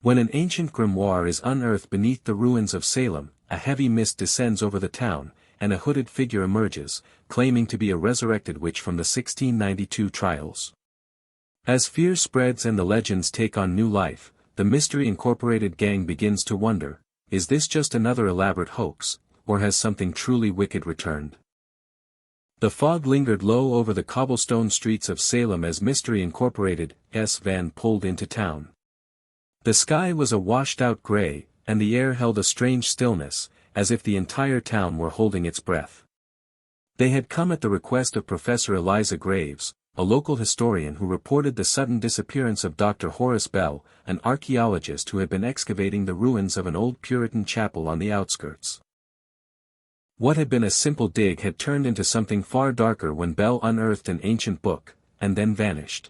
When an ancient grimoire is unearthed beneath the ruins of Salem, a heavy mist descends over the town, and a hooded figure emerges, claiming to be a resurrected witch from the 1692 trials. As fear spreads and the legends take on new life, the Mystery Incorporated gang begins to wonder, is this just another elaborate hoax, or has something truly wicked returned? The fog lingered low over the cobblestone streets of Salem as Mystery Incorporated's van pulled into town. The sky was a washed-out gray, and the air held a strange stillness, as if the entire town were holding its breath. They had come at the request of Professor Eliza Graves, a local historian who reported the sudden disappearance of Dr. Horace Bell, an archaeologist who had been excavating the ruins of an old Puritan chapel on the outskirts. What had been a simple dig had turned into something far darker when Bell unearthed an ancient book, and then vanished.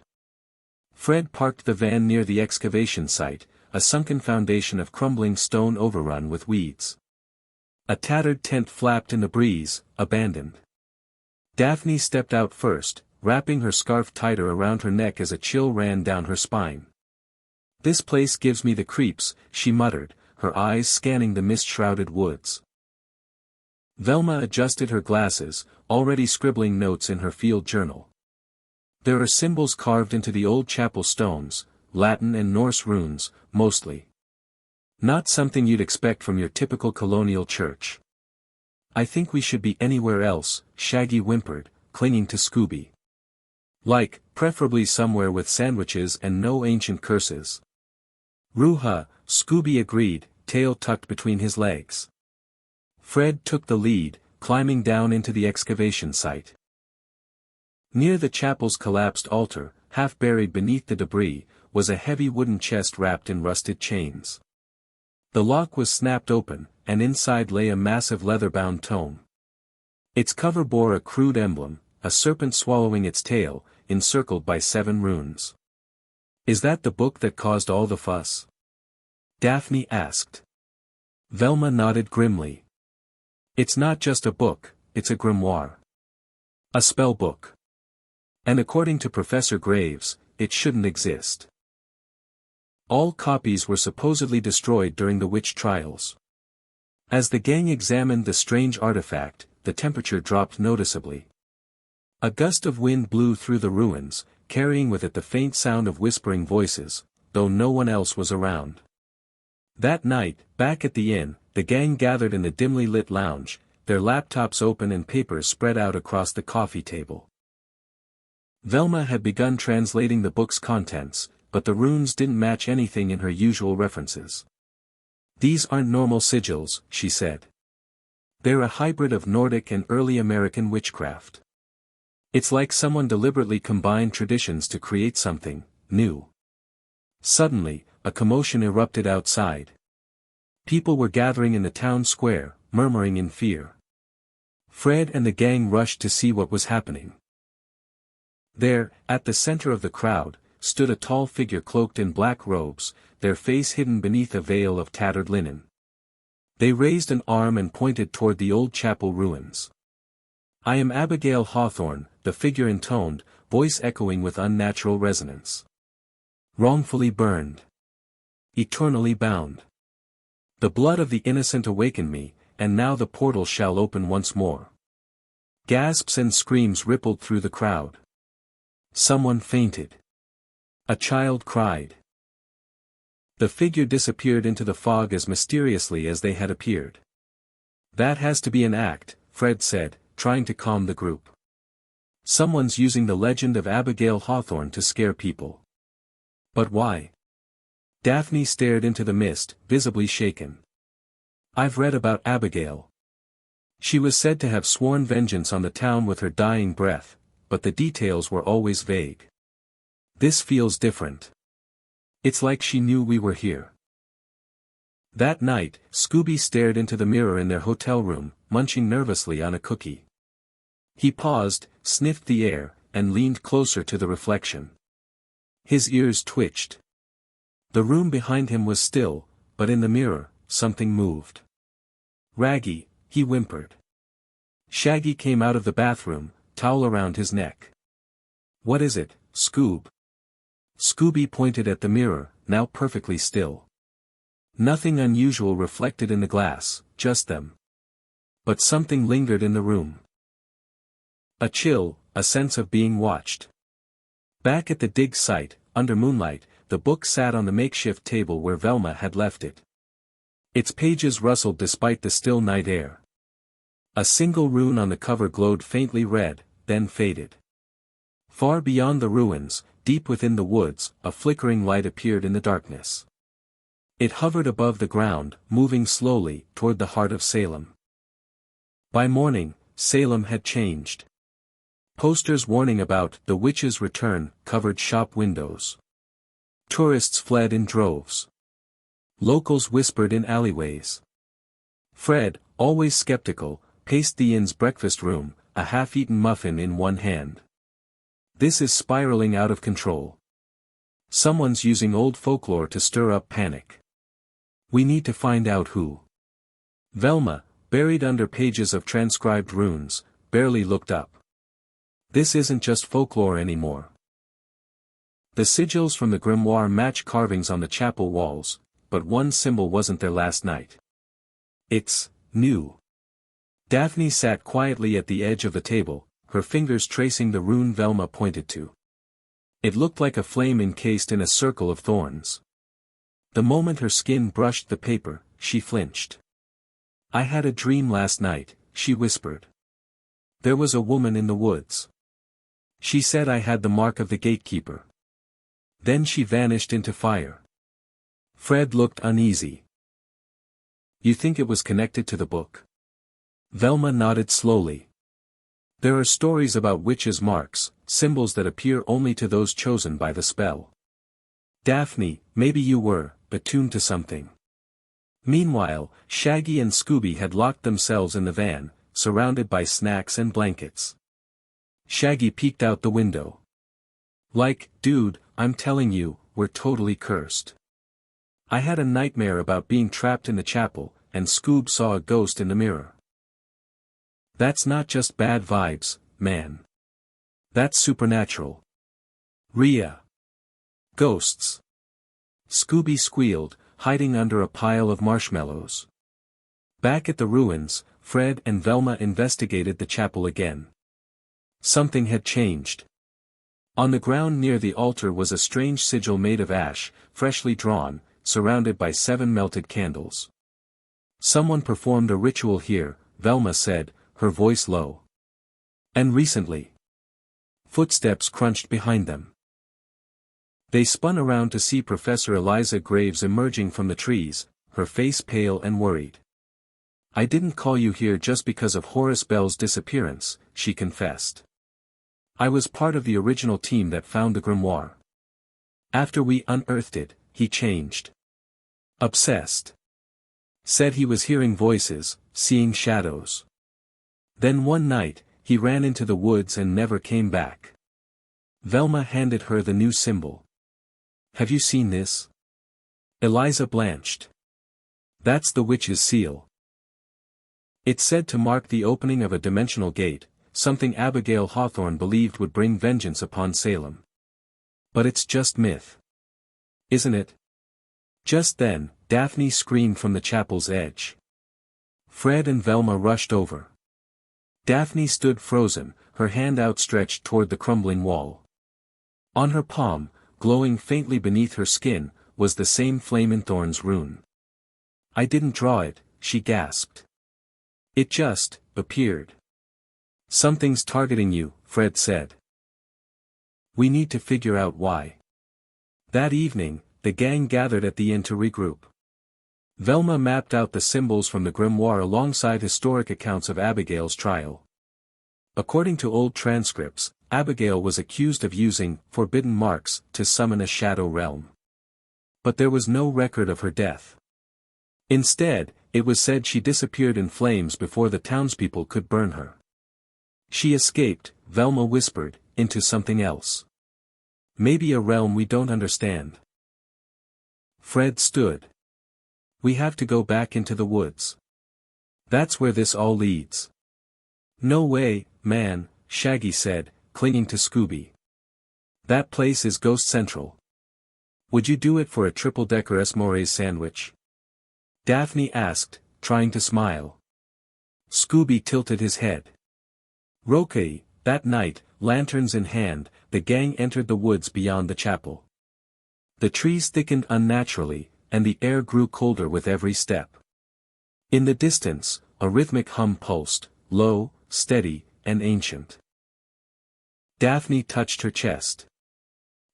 Fred parked the van near the excavation site, a sunken foundation of crumbling stone overrun with weeds. A tattered tent flapped in the breeze, abandoned. Daphne stepped out first, wrapping her scarf tighter around her neck as a chill ran down her spine. "This place gives me the creeps," she muttered, her eyes scanning the mist-shrouded woods. Velma adjusted her glasses, already scribbling notes in her field journal. "There are symbols carved into the old chapel stones, Latin and Norse runes, mostly. Not something you'd expect from your typical colonial church." "I think we should be anywhere else," Shaggy whimpered, clinging to Scooby. "Like, preferably somewhere with sandwiches and no ancient curses." "Ruha," Scooby agreed, tail tucked between his legs. Fred took the lead, climbing down into the excavation site. Near the chapel's collapsed altar, half buried beneath the debris, was a heavy wooden chest wrapped in rusted chains. The lock was snapped open, and inside lay a massive leather-bound tome. Its cover bore a crude emblem, a serpent swallowing its tail, encircled by 7 runes. "Is that the book that caused all the fuss?" Daphne asked. Velma nodded grimly. "It's not just a book, it's a grimoire. A spell book. And according to Professor Graves, it shouldn't exist." All copies were supposedly destroyed during the witch trials. As the gang examined the strange artifact, the temperature dropped noticeably. A gust of wind blew through the ruins, carrying with it the faint sound of whispering voices, though no one else was around. That night, back at the inn, the gang gathered in the dimly lit lounge, their laptops open and papers spread out across the coffee table. Velma had begun translating the book's contents, but the runes didn't match anything in her usual references. "These aren't normal sigils," she said. "They're a hybrid of Nordic and early American witchcraft. It's like someone deliberately combined traditions to create something new." Suddenly, a commotion erupted outside. People were gathering in the town square, murmuring in fear. Fred and the gang rushed to see what was happening. There, at the center of the crowd, stood a tall figure cloaked in black robes, their face hidden beneath a veil of tattered linen. They raised an arm and pointed toward the old chapel ruins. "I am Abigail Hawthorne," the figure intoned, voice echoing with unnatural resonance. "Wrongfully burned. Eternally bound. The blood of the innocent awakened me, and now the portal shall open once more." Gasps and screams rippled through the crowd. Someone fainted. A child cried. The figure disappeared into the fog as mysteriously as they had appeared. "That has to be an act," Fred said, trying to calm the group. "Someone's using the legend of Abigail Hawthorne to scare people." "But why?" Daphne stared into the mist, visibly shaken. "I've read about Abigail. She was said to have sworn vengeance on the town with her dying breath, but the details were always vague. This feels different. It's like she knew we were here." That night, Scooby stared into the mirror in their hotel room, munching nervously on a cookie. He paused, sniffed the air, and leaned closer to the reflection. His ears twitched. The room behind him was still, but in the mirror, something moved. "Raggy," he whimpered. Shaggy came out of the bathroom, towel around his neck. "What is it, Scoob?" Scooby pointed at the mirror, now perfectly still. Nothing unusual reflected in the glass, just them. But something lingered in the room. A chill, a sense of being watched. Back at the dig site, under moonlight, the book sat on the makeshift table where Velma had left it. Its pages rustled despite the still night air. A single rune on the cover glowed faintly red, then faded. Far beyond the ruins, deep within the woods, a flickering light appeared in the darkness. It hovered above the ground, moving slowly, toward the heart of Salem. By morning, Salem had changed. Posters warning about the witch's return covered shop windows. Tourists fled in droves. Locals whispered in alleyways. Fred, always skeptical, paced the inn's breakfast room, a half-eaten muffin in one hand. This is spiraling out of control. Someone's using old folklore to stir up panic. We need to find out who. Velma, buried under pages of transcribed runes, barely looked up. This isn't just folklore anymore. The sigils from the grimoire match carvings on the chapel walls, but one symbol wasn't there last night. It's new. Daphne sat quietly at the edge of the table, her fingers tracing the rune Velma pointed to. It looked like a flame encased in a circle of thorns. The moment her skin brushed the paper, she flinched. I had a dream last night, she whispered. There was a woman in the woods. She said I had the mark of the gatekeeper. Then she vanished into fire. Fred looked uneasy. You think it was connected to the book? Velma nodded slowly. There are stories about witches' marks, symbols that appear only to those chosen by the spell. Daphne, maybe you were attuned to something. Meanwhile, Shaggy and Scooby had locked themselves in the van, surrounded by snacks and blankets. Shaggy peeked out the window. Like, dude, I'm telling you, we're totally cursed. I had a nightmare about being trapped in the chapel, and Scoob saw a ghost in the mirror. That's not just bad vibes, man. That's supernatural. Rhea. Ghosts. Scooby squealed, hiding under a pile of marshmallows. Back at the ruins, Fred and Velma investigated the chapel again. Something had changed. On the ground near the altar was a strange sigil made of ash, freshly drawn, surrounded by 7 melted candles. Someone performed a ritual here, Velma said, her voice low. And recently. Footsteps crunched behind them. They spun around to see Professor Eliza Graves emerging from the trees, her face pale and worried. I didn't call you here just because of Horace Bell's disappearance, she confessed. I was part of the original team that found the grimoire. After we unearthed it, he changed. Obsessed. Said he was hearing voices, seeing shadows. Then one night, he ran into the woods and never came back. Velma handed her the new symbol. Have you seen this? Eliza blanched. That's the witch's seal. It's said to mark the opening of a dimensional gate, something Abigail Hawthorne believed would bring vengeance upon Salem. But it's just myth. Isn't it? Just then, Daphne screamed from the chapel's edge. Fred and Velma rushed over. Daphne stood frozen, her hand outstretched toward the crumbling wall. On her palm, glowing faintly beneath her skin, was the same flame in thorns rune. I didn't draw it, she gasped. It just appeared. Something's targeting you, Fred said. We need to figure out why. That evening, the gang gathered at the inn to regroup. Velma mapped out the symbols from the grimoire alongside historic accounts of Abigail's trial. According to old transcripts, Abigail was accused of using forbidden marks to summon a shadow realm. But there was no record of her death. Instead, it was said she disappeared in flames before the townspeople could burn her. She escaped, Velma whispered, into something else. Maybe a realm we don't understand. Fred stood. We have to go back into the woods. That's where this all leads. No way, man, Shaggy said, clinging to Scooby. That place is Ghost Central. Would you do it for a triple-decker Esmores sandwich? Daphne asked, trying to smile. Scooby tilted his head. Rokai, that night, lanterns in hand, the gang entered the woods beyond the chapel. The trees thickened unnaturally, and the air grew colder with every step. In the distance, a rhythmic hum pulsed, low, steady, and ancient. Daphne touched her chest.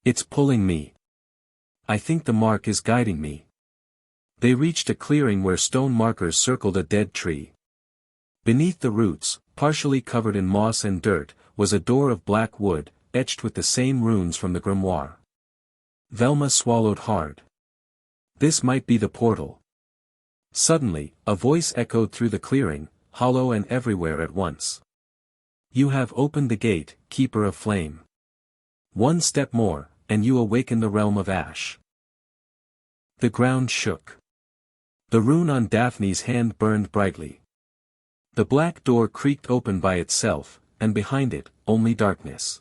It's pulling me. I think the mark is guiding me. They reached a clearing where stone markers circled a dead tree. Beneath the roots, partially covered in moss and dirt, was a door of black wood, etched with the same runes from the grimoire. Velma swallowed hard. This might be the portal. Suddenly, a voice echoed through the clearing, hollow and everywhere at once. You have opened the gate, Keeper of Flame. One step more, and you awaken the realm of ash. The ground shook. The rune on Daphne's hand burned brightly. The black door creaked open by itself, and behind it, only darkness.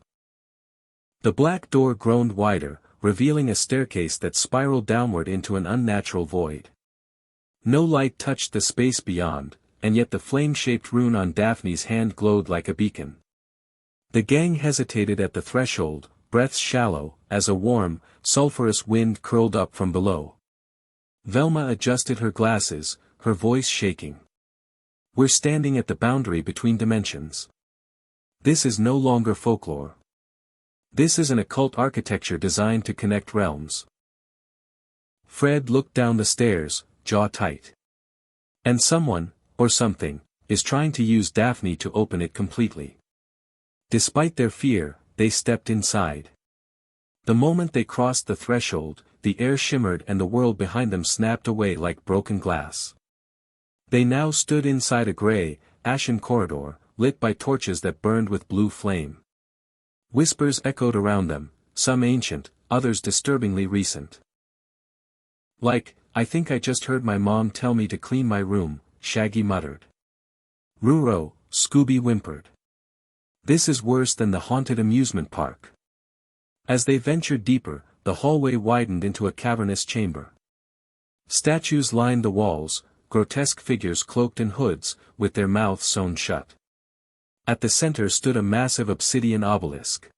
The black door groaned wider, revealing a staircase that spiraled downward into an unnatural void. No light touched the space beyond, and yet the flame-shaped rune on Daphne's hand glowed like a beacon. The gang hesitated at the threshold, breaths shallow, as a warm, sulphurous wind curled up from below. Velma adjusted her glasses, her voice shaking. We're standing at the boundary between dimensions. This is no longer folklore. This is an occult architecture designed to connect realms. Fred looked down the stairs, jaw tight. And someone, or something, is trying to use Daphne to open it completely. Despite their fear, they stepped inside. The moment they crossed the threshold, the air shimmered and the world behind them snapped away like broken glass. They now stood inside a gray, ashen corridor, lit by torches that burned with blue flame. Whispers echoed around them, some ancient, others disturbingly recent. Like, I think I just heard my mom tell me to clean my room, Shaggy muttered. Ruro, Scooby whimpered. This is worse than the haunted amusement park. As they ventured deeper, the hallway widened into a cavernous chamber. Statues lined the walls, grotesque figures cloaked in hoods, with their mouths sewn shut. At the center stood a massive obsidian obelisk.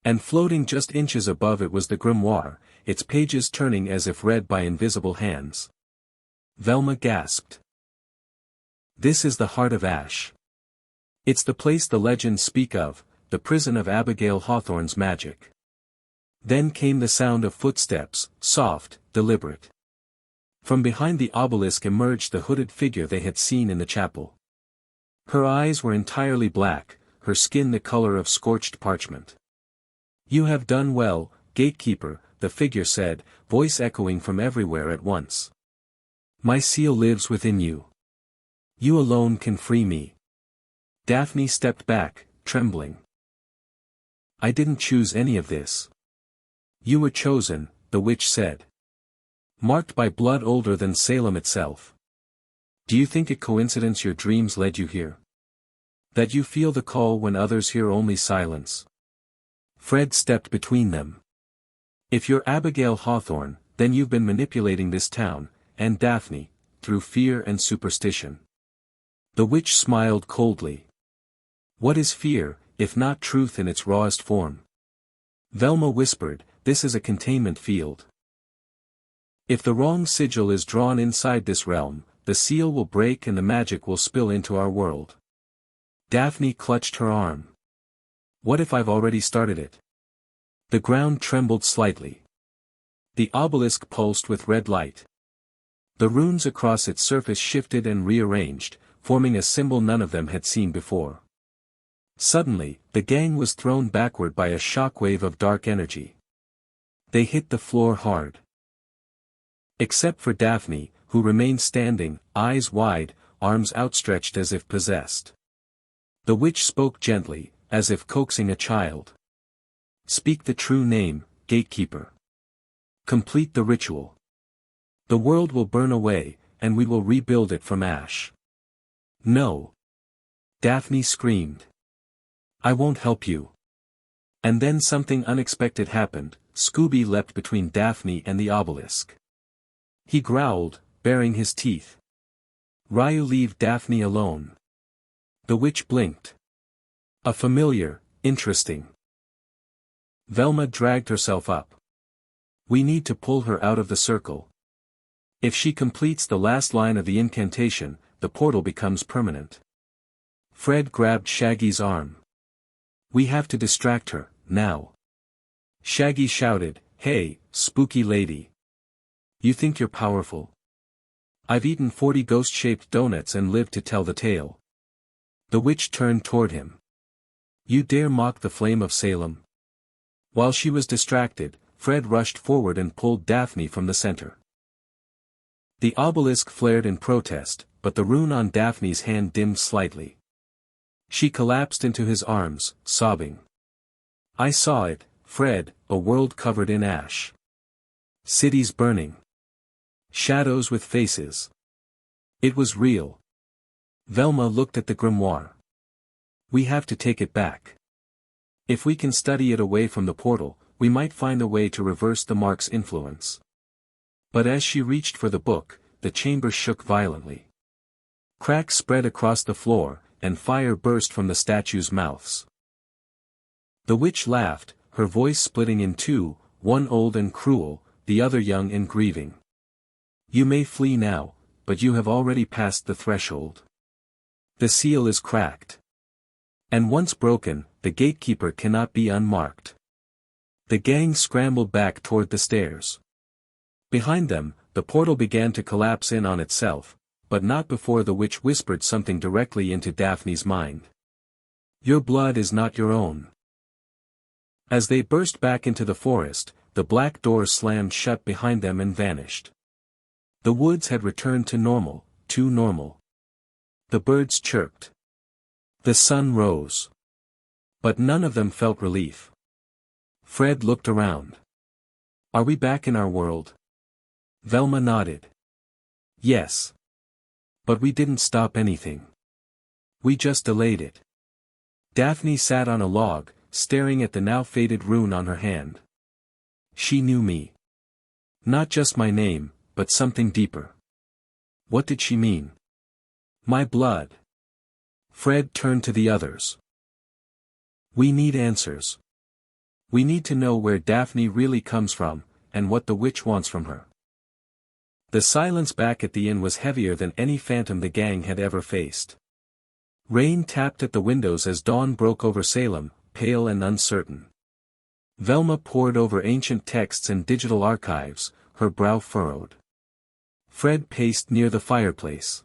And floating just inches above it was the grimoire, its pages turning as if read by invisible hands. Velma gasped. This is the heart of Ash. It's the place the legends speak of, the prison of Abigail Hawthorne's magic. Then came the sound of footsteps, soft, deliberate. From behind the obelisk emerged the hooded figure they had seen in the chapel. Her eyes were entirely black, her skin the color of scorched parchment. You have done well, gatekeeper, the figure said, voice echoing from everywhere at once. My seal lives within you. You alone can free me. Daphne stepped back, trembling. I didn't choose any of this. You were chosen, the witch said. Marked by blood older than Salem itself. Do you think it coincidence your dreams led you here? That you feel the call when others hear only silence? Fred stepped between them. If you're Abigail Hawthorne, then you've been manipulating this town, and Daphne, through fear and superstition. The witch smiled coldly. What is fear, if not truth in its rawest form? Velma whispered, this is a containment field. If the wrong sigil is drawn inside this realm, the seal will break and the magic will spill into our world. Daphne clutched her arm. What if I've already started it? The ground trembled slightly. The obelisk pulsed with red light. The runes across its surface shifted and rearranged, forming a symbol none of them had seen before. Suddenly, the gang was thrown backward by a shockwave of dark energy. They hit the floor hard. Except for Daphne, who remained standing, eyes wide, arms outstretched as if possessed. The witch spoke gently, as if coaxing a child. Speak the true name, gatekeeper. Complete the ritual. The world will burn away, and we will rebuild it from ash. No. Daphne screamed. I won't help you. And then something unexpected happened. Scooby leapt between Daphne and the obelisk. He growled, baring his teeth. Ryu, leave Daphne alone. The witch blinked. A familiar, interesting. Velma dragged herself up. We need to pull her out of the circle. If she completes the last line of the incantation, the portal becomes permanent. Fred grabbed Shaggy's arm. We have to distract her, now. Shaggy shouted, "Hey, spooky lady. You think you're powerful? I've eaten 40 ghost-shaped donuts and lived to tell the tale." The witch turned toward him. You dare mock the flame of Salem? While she was distracted, Fred rushed forward and pulled Daphne from the center. The obelisk flared in protest, but the rune on Daphne's hand dimmed slightly. She collapsed into his arms, sobbing. I saw it, Fred, a world covered in ash. Cities burning. Shadows with faces. It was real. Velma looked at the grimoire. We have to take it back. If we can study it away from the portal, we might find a way to reverse the mark's influence. But as she reached for the book, the chamber shook violently. Cracks spread across the floor, and fire burst from the statues' mouths. The witch laughed, her voice splitting in two, one old and cruel, the other young and grieving. You may flee now, but you have already passed the threshold. The seal is cracked. And once broken, the gatekeeper cannot be unmarked. The gang scrambled back toward the stairs. Behind them, the portal began to collapse in on itself, but not before the witch whispered something directly into Daphne's mind. Your blood is not your own. As they burst back into the forest, the black door slammed shut behind them and vanished. The woods had returned to normal, too normal. The birds chirped. The sun rose. But none of them felt relief. Fred looked around. Are we back in our world? Velma nodded. Yes. But we didn't stop anything. We just delayed it. Daphne sat on a log, staring at the now faded rune on her hand. She knew me. Not just my name, but something deeper. What did she mean? My blood. Fred turned to the others. We need answers. We need to know where Daphne really comes from, and what the witch wants from her. The silence back at the inn was heavier than any phantom the gang had ever faced. Rain tapped at the windows as dawn broke over Salem, pale and uncertain. Velma pored over ancient texts and digital archives, her brow furrowed. Fred paced near the fireplace.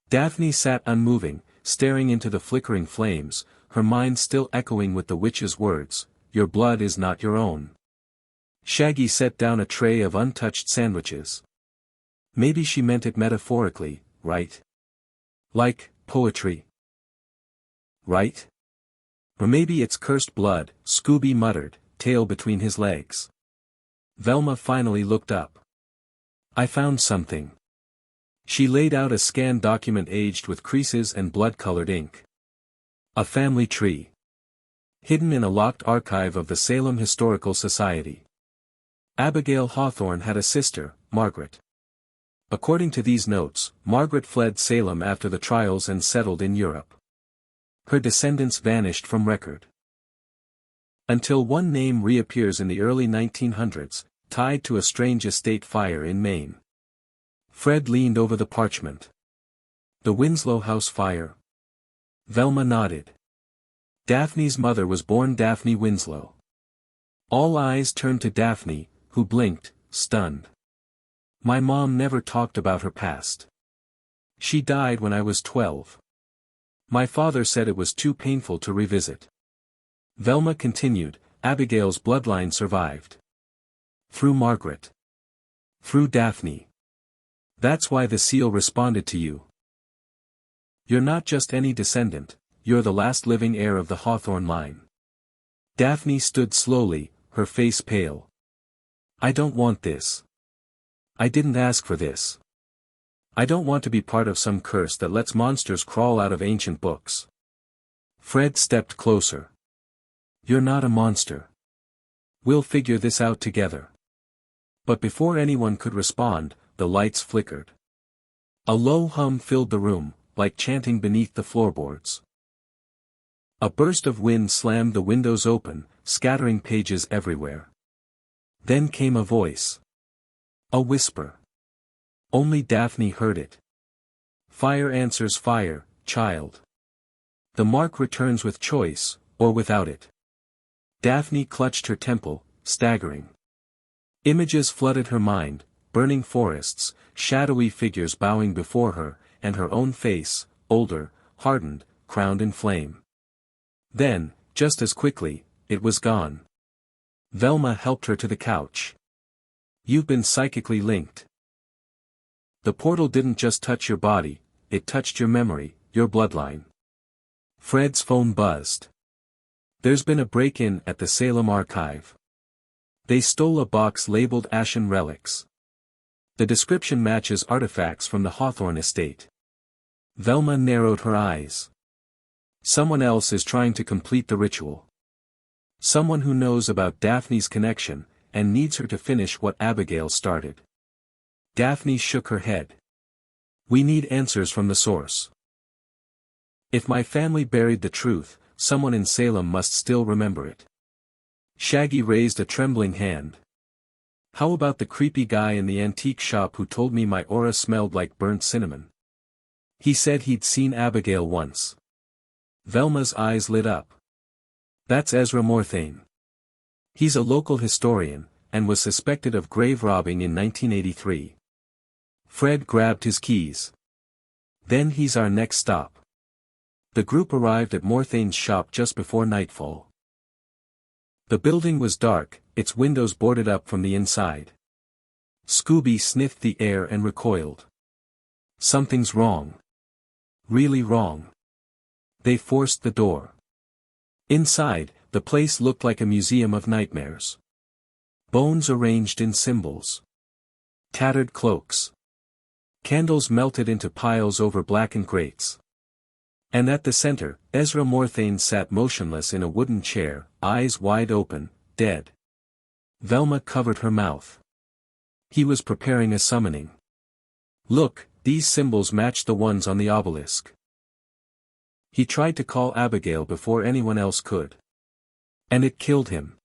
Daphne sat unmoving, staring into the flickering flames, her mind still echoing with the witch's words, "Your blood is not your own." Shaggy set down a tray of untouched sandwiches. Maybe she meant it metaphorically, right? Like poetry. Right? Or maybe it's cursed blood, Scooby muttered, tail between his legs. Velma finally looked up. I found something. She laid out a scanned document aged with creases and blood-colored ink. A family tree. Hidden in a locked archive of the Salem Historical Society. Abigail Hawthorne had a sister, Margaret. According to these notes, Margaret fled Salem after the trials and settled in Europe. Her descendants vanished from record. Until one name reappears in the early 1900s, tied to a strange estate fire in Maine. Fred leaned over the parchment. The Winslow House fire. Velma nodded. Daphne's mother was born Daphne Winslow. All eyes turned to Daphne, who blinked, stunned. My mom never talked about her past. She died when I was 12. My father said it was too painful to revisit. Velma continued, Abigail's bloodline survived. Through Margaret. Through Daphne. That's why the seal responded to you. You're not just any descendant, you're the last living heir of the Hawthorne line. Daphne stood slowly, her face pale. I don't want this. I didn't ask for this. I don't want to be part of some curse that lets monsters crawl out of ancient books. Fred stepped closer. You're not a monster. We'll figure this out together. But before anyone could respond, the lights flickered. A low hum filled the room, like chanting beneath the floorboards. A burst of wind slammed the windows open, scattering pages everywhere. Then came a voice. A whisper. Only Daphne heard it. Fire answers fire, child. The mark returns with choice, or without it. Daphne clutched her temple, staggering. Images flooded her mind, burning forests, shadowy figures bowing before her, and her own face, older, hardened, crowned in flame. Then, just as quickly, it was gone. Velma helped her to the couch. You've been psychically linked. The portal didn't just touch your body, it touched your memory, your bloodline. Fred's phone buzzed. There's been a break-in at the Salem archive. They stole a box labeled Ashen Relics. The description matches artifacts from the Hawthorne estate. Velma narrowed her eyes. Someone else is trying to complete the ritual. Someone who knows about Daphne's connection, and needs her to finish what Abigail started. Daphne shook her head. We need answers from the source. If my family buried the truth, someone in Salem must still remember it. Shaggy raised a trembling hand. How about the creepy guy in the antique shop who told me my aura smelled like burnt cinnamon? He said he'd seen Abigail once. Velma's eyes lit up. That's Ezra Morthane. He's a local historian, and was suspected of grave robbing in 1983. Fred grabbed his keys. Then he's our next stop. The group arrived at Morthane's shop just before nightfall. The building was dark, its windows boarded up from the inside. Scooby sniffed the air and recoiled. Something's wrong. Really wrong. They forced the door. Inside, the place looked like a museum of nightmares. Bones arranged in symbols. Tattered cloaks. Candles melted into piles over blackened grates. And at the center, Ezra Morthane sat motionless in a wooden chair, eyes wide open, dead. Velma covered her mouth. He was preparing a summoning. Look, these symbols match the ones on the obelisk. He tried to call Abigail before anyone else could. And it killed him.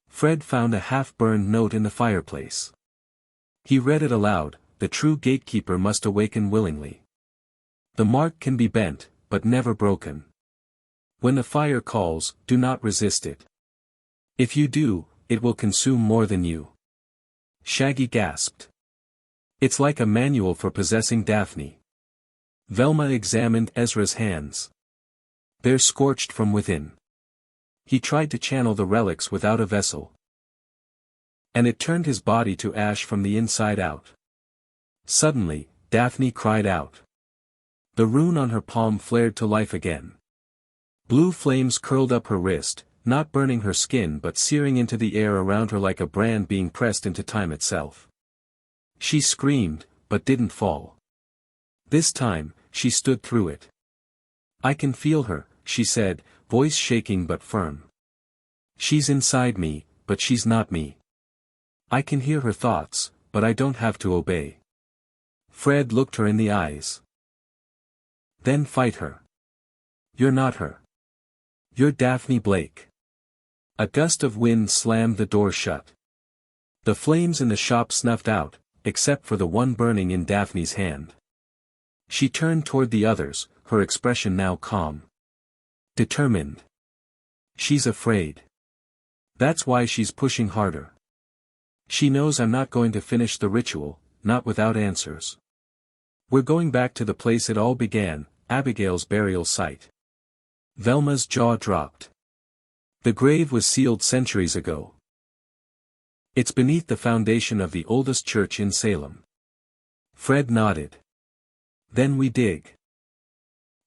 Fred found a half-burned note in the fireplace. He read it aloud. The true gatekeeper must awaken willingly. The mark can be bent, but never broken. When the fire calls, do not resist it. If you do, it will consume more than you. Shaggy gasped. It's like a manual for possessing Daphne. Velma examined Ezra's hands. They're scorched from within. He tried to channel the relics without a vessel. And it turned his body to ash from the inside out. Suddenly, Daphne cried out. The rune on her palm flared to life again. Blue flames curled up her wrist, not burning her skin but searing into the air around her like a brand being pressed into time itself. She screamed, but didn't fall. This time, she stood through it. I can feel her, she said, voice shaking but firm. She's inside me, but she's not me. I can hear her thoughts, but I don't have to obey. Fred looked her in the eyes. Then fight her. You're not her. You're Daphne Blake. A gust of wind slammed the door shut. The flames in the shop snuffed out, except for the one burning in Daphne's hand. She turned toward the others, her expression now calm. Determined. She's afraid. That's why she's pushing harder. She knows I'm not going to finish the ritual, not without answers. We're going back to the place it all began, Abigail's burial site. Velma's jaw dropped. The grave was sealed centuries ago. It's beneath the foundation of the oldest church in Salem. Fred nodded. Then we dig.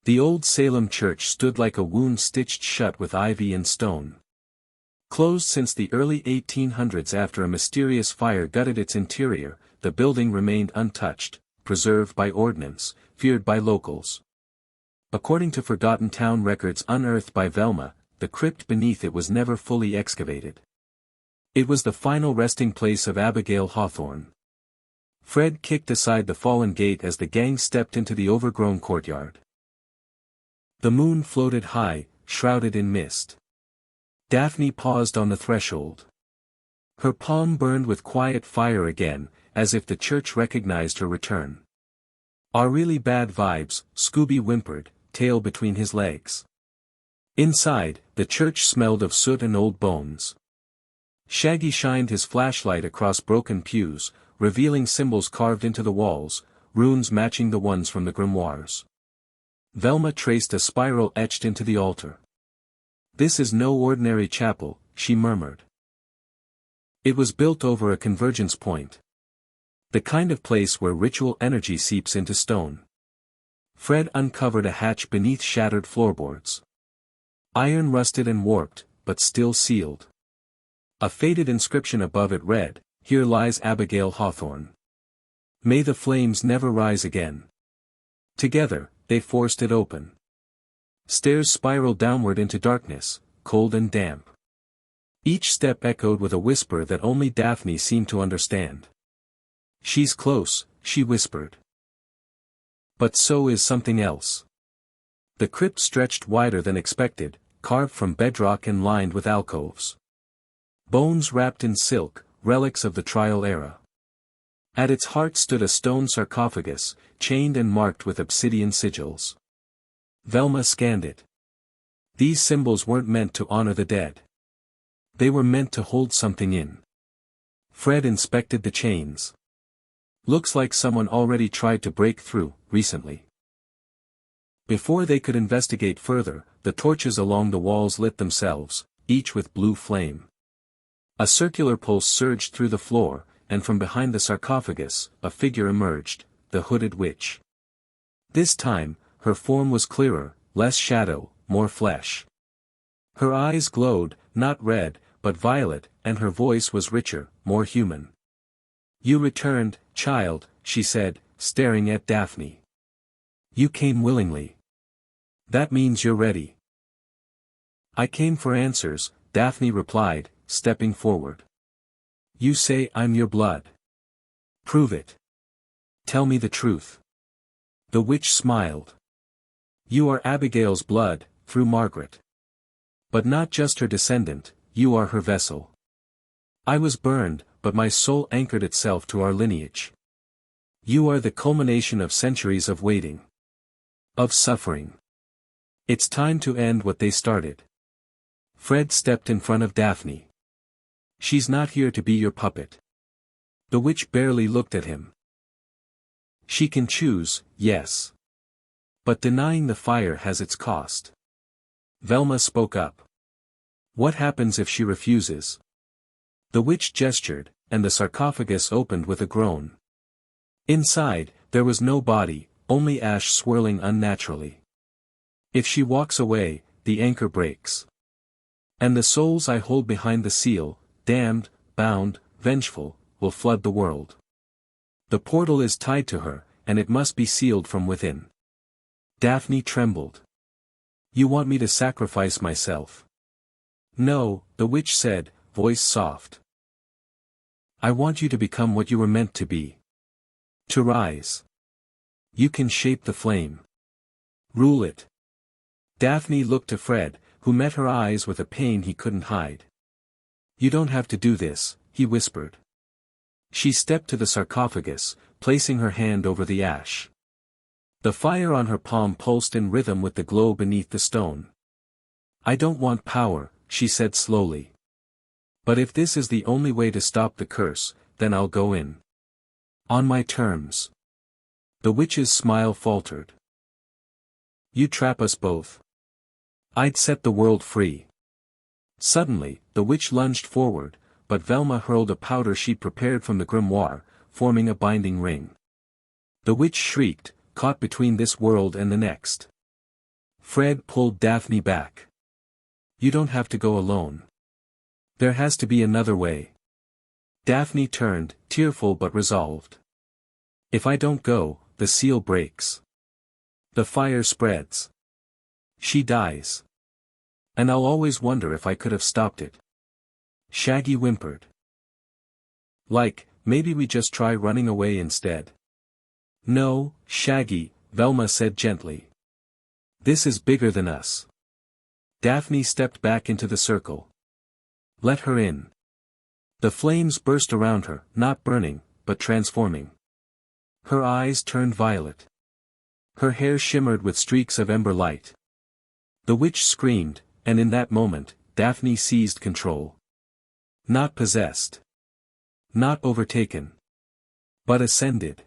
The old Salem church stood like a wound stitched shut with ivy and stone. Closed since the early 1800s after a mysterious fire gutted its interior, the building remained untouched, preserved by ordnance, feared by locals. According to forgotten town records unearthed by Velma, the crypt beneath it was never fully excavated. It was the final resting place of Abigail Hawthorne. Fred kicked aside the fallen gate as the gang stepped into the overgrown courtyard. The moon floated high, shrouded in mist. Daphne paused on the threshold. Her palm burned with quiet fire again, as if the church recognized her return. "Are really bad vibes," Scooby whimpered, tail between his legs. Inside, the church smelled of soot and old bones. Shaggy shined his flashlight across broken pews, revealing symbols carved into the walls, runes matching the ones from the grimoires. Velma traced a spiral etched into the altar. "This is no ordinary chapel," she murmured. It was built over a convergence point. The kind of place where ritual energy seeps into stone. Fred uncovered a hatch beneath shattered floorboards. Iron rusted and warped, but still sealed. A faded inscription above it read, "Here lies Abigail Hawthorne. May the flames never rise again." Together, they forced it open. Stairs spiraled downward into darkness, cold and damp. Each step echoed with a whisper that only Daphne seemed to understand. "She's close," she whispered. But so is something else. The crypt stretched wider than expected, carved from bedrock and lined with alcoves. Bones wrapped in silk, relics of the trial era. At its heart stood a stone sarcophagus, chained and marked with obsidian sigils. Velma scanned it. These symbols weren't meant to honor the dead. They were meant to hold something in. Fred inspected the chains. "Looks like someone already tried to break through, recently." Before they could investigate further, the torches along the walls lit themselves, each with blue flame. A circular pulse surged through the floor, and from behind the sarcophagus, a figure emerged, the hooded witch. This time, her form was clearer, less shadow, more flesh. Her eyes glowed, not red, but violet, and her voice was richer, more human. "You returned, child," she said, staring at Daphne. "You came willingly. That means you're ready." "I came for answers," Daphne replied, stepping forward. "You say I'm your blood. Prove it. Tell me the truth." The witch smiled. "You are Abigail's blood, through Margaret. But not just her descendant, you are her vessel. I was burned, but my soul anchored itself to our lineage. You are the culmination of centuries of waiting. Of suffering. It's time to end what they started." Fred stepped in front of Daphne. "She's not here to be your puppet." The witch barely looked at him. "She can choose, yes. But denying the fire has its cost." Velma spoke up. "What happens if she refuses?" The witch gestured, and the sarcophagus opened with a groan. Inside, there was no body, only ash swirling unnaturally. "If she walks away, the anchor breaks. And the souls I hold behind the seal, damned, bound, vengeful, will flood the world. The portal is tied to her, and it must be sealed from within." Daphne trembled. "You want me to sacrifice myself?" "No," the witch said, voice soft. "I want you to become what you were meant to be. To rise. You can shape the flame. Rule it." Daphne looked to Fred, who met her eyes with a pain he couldn't hide. "You don't have to do this," he whispered. She stepped to the sarcophagus, placing her hand over the ash. The fire on her palm pulsed in rhythm with the glow beneath the stone. "I don't want power," she said slowly. "But if this is the only way to stop the curse, then I'll go in. On my terms." The witch's smile faltered. "You trap us both. I'd set the world free." Suddenly, the witch lunged forward, but Velma hurled a powder sheet prepared from the grimoire, forming a binding ring. The witch shrieked, caught between this world and the next. Fred pulled Daphne back. "You don't have to go alone. There has to be another way." Daphne turned, tearful but resolved. "If I don't go, the seal breaks. The fire spreads. She dies. And I'll always wonder if I could have stopped it." Shaggy whimpered. "Like, maybe we just try running away instead. No, Shaggy, Velma said gently. This is bigger than us. Daphne stepped back into the circle. Let her in. The flames burst around her, not burning, but transforming. Her eyes turned violet. Her hair shimmered with streaks of ember light. The witch screamed, and in that moment, Daphne seized control. Not possessed. Not overtaken. But ascended.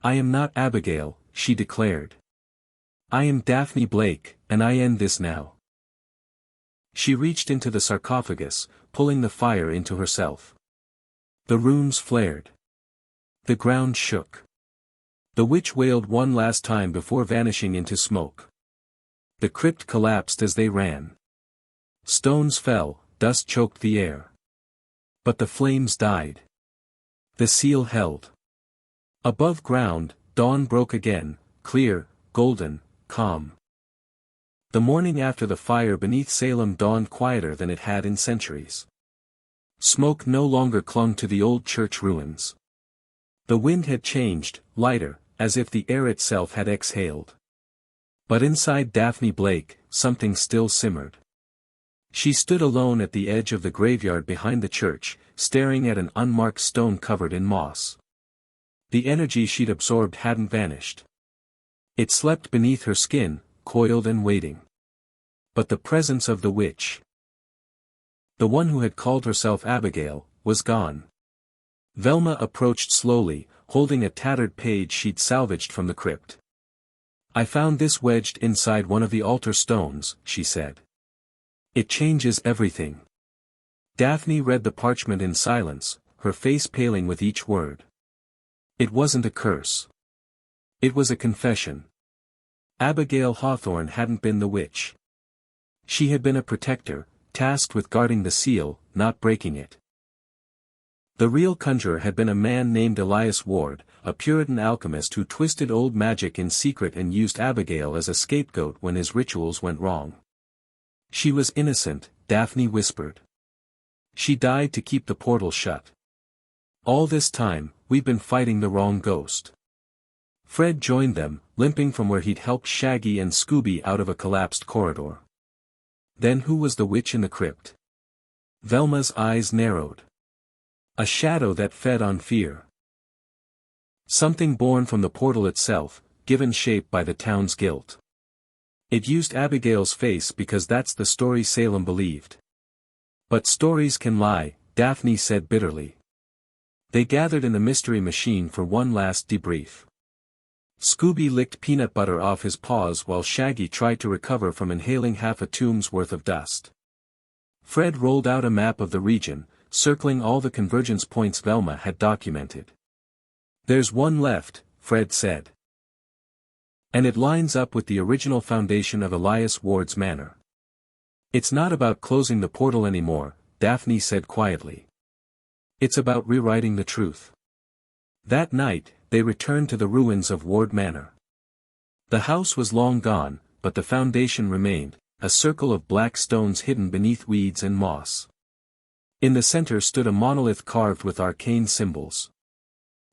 I am not Abigail, she declared. I am Daphne Blake, and I end this now. She reached into the sarcophagus, pulling the fire into herself. The runes flared. The ground shook. The witch wailed one last time before vanishing into smoke. The crypt collapsed as they ran. Stones fell, dust choked the air. But the flames died. The seal held. Above ground, dawn broke again, clear, golden, calm. The morning after the fire beneath Salem dawned quieter than it had in centuries. Smoke no longer clung to the old church ruins. The wind had changed, lighter, as if the air itself had exhaled. But inside Daphne Blake, something still simmered. She stood alone at the edge of the graveyard behind the church, staring at an unmarked stone covered in moss. The energy she'd absorbed hadn't vanished. It slept beneath her skin, coiled and waiting. But the presence of the witch, the one who had called herself Abigail, was gone. Velma approached slowly, holding a tattered page she'd salvaged from the crypt. I found this wedged inside one of the altar stones, she said. It changes everything. Daphne read the parchment in silence, her face paling with each word. It wasn't a curse. It was a confession. Abigail Hawthorne hadn't been the witch. She had been a protector, tasked with guarding the seal, not breaking it. The real conjurer had been a man named Elias Ward, a Puritan alchemist who twisted old magic in secret and used Abigail as a scapegoat when his rituals went wrong. She was innocent, Daphne whispered. She died to keep the portal shut. All this time, we've been fighting the wrong ghost. Fred joined them, limping from where he'd helped Shaggy and Scooby out of a collapsed corridor. Then who was the witch in the crypt? Velma's eyes narrowed. A shadow that fed on fear. Something born from the portal itself, given shape by the town's guilt. It used Abigail's face because that's the story Salem believed. But stories can lie, Daphne said bitterly. They gathered in the mystery machine for one last debrief. Scooby licked peanut butter off his paws while Shaggy tried to recover from inhaling half a tomb's worth of dust. Fred rolled out a map of the region, circling all the convergence points Velma had documented. There's one left, Fred said. And it lines up with the original foundation of Elias Ward's manor. It's not about closing the portal anymore, Daphne said quietly. It's about rewriting the truth. That night, they returned to the ruins of Ward Manor. The house was long gone, but the foundation remained, a circle of black stones hidden beneath weeds and moss. In the center stood a monolith carved with arcane symbols.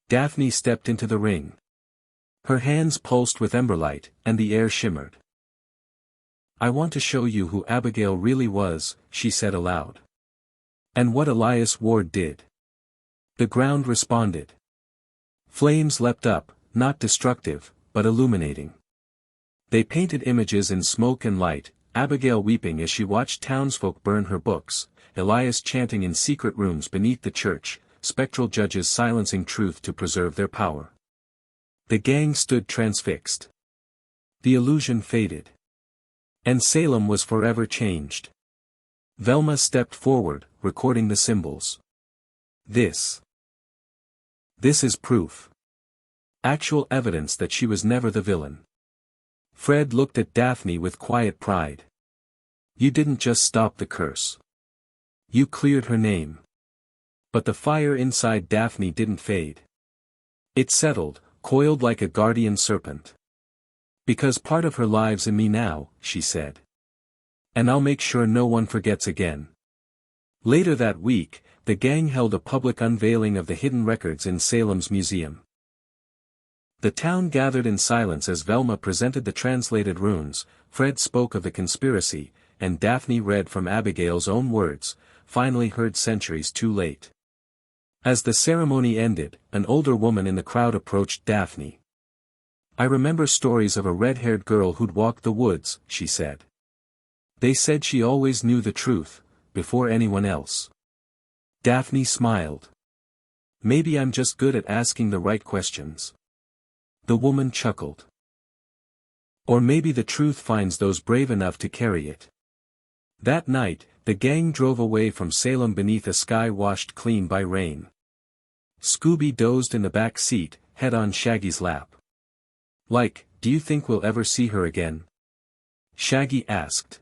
Daphne stepped into the ring. Her hands pulsed with emberlight, and the air shimmered. I want to show you who Abigail really was, she said aloud. And what Elias Ward did. The ground responded. Flames leapt up, not destructive, but illuminating. They painted images in smoke and light, Abigail weeping as she watched townsfolk burn her books, Elias chanting in secret rooms beneath the church, spectral judges silencing truth to preserve their power. The gang stood transfixed. The illusion faded. And Salem was forever changed. Velma stepped forward, recording the symbols. This is proof. Actual evidence that she was never the villain. Fred looked at Daphne with quiet pride. You didn't just stop the curse. You cleared her name. But the fire inside Daphne didn't fade. It settled, coiled like a guardian serpent. Because part of her lives in me now, she said. And I'll make sure no one forgets again. Later that week, the gang held a public unveiling of the hidden records in Salem's museum. The town gathered in silence as Velma presented the translated runes. Fred spoke of the conspiracy, and Daphne read from Abigail's own words, finally heard centuries too late. As the ceremony ended, an older woman in the crowd approached Daphne. "I remember stories of a red-haired girl who'd walked the woods," she said. "They said she always knew the truth, before anyone else." Daphne smiled. "Maybe I'm just good at asking the right questions." The woman chuckled. "Or maybe the truth finds those brave enough to carry it." That night, the gang drove away from Salem beneath a sky washed clean by rain. Scooby dozed in the back seat, head on Shaggy's lap. Do you think we'll ever see her again?" Shaggy asked.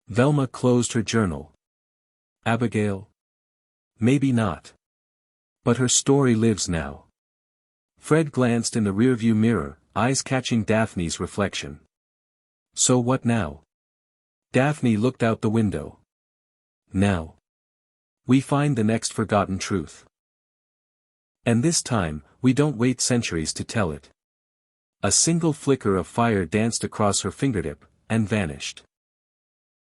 Velma closed her journal. "Abigail? Maybe not. But her story lives now." Fred glanced in the rearview mirror, eyes catching Daphne's reflection. "So what now?" Daphne looked out the window. "Now we find the next forgotten truth. And this time, we don't wait centuries to tell it." A single flicker of fire danced across her fingertip, and vanished.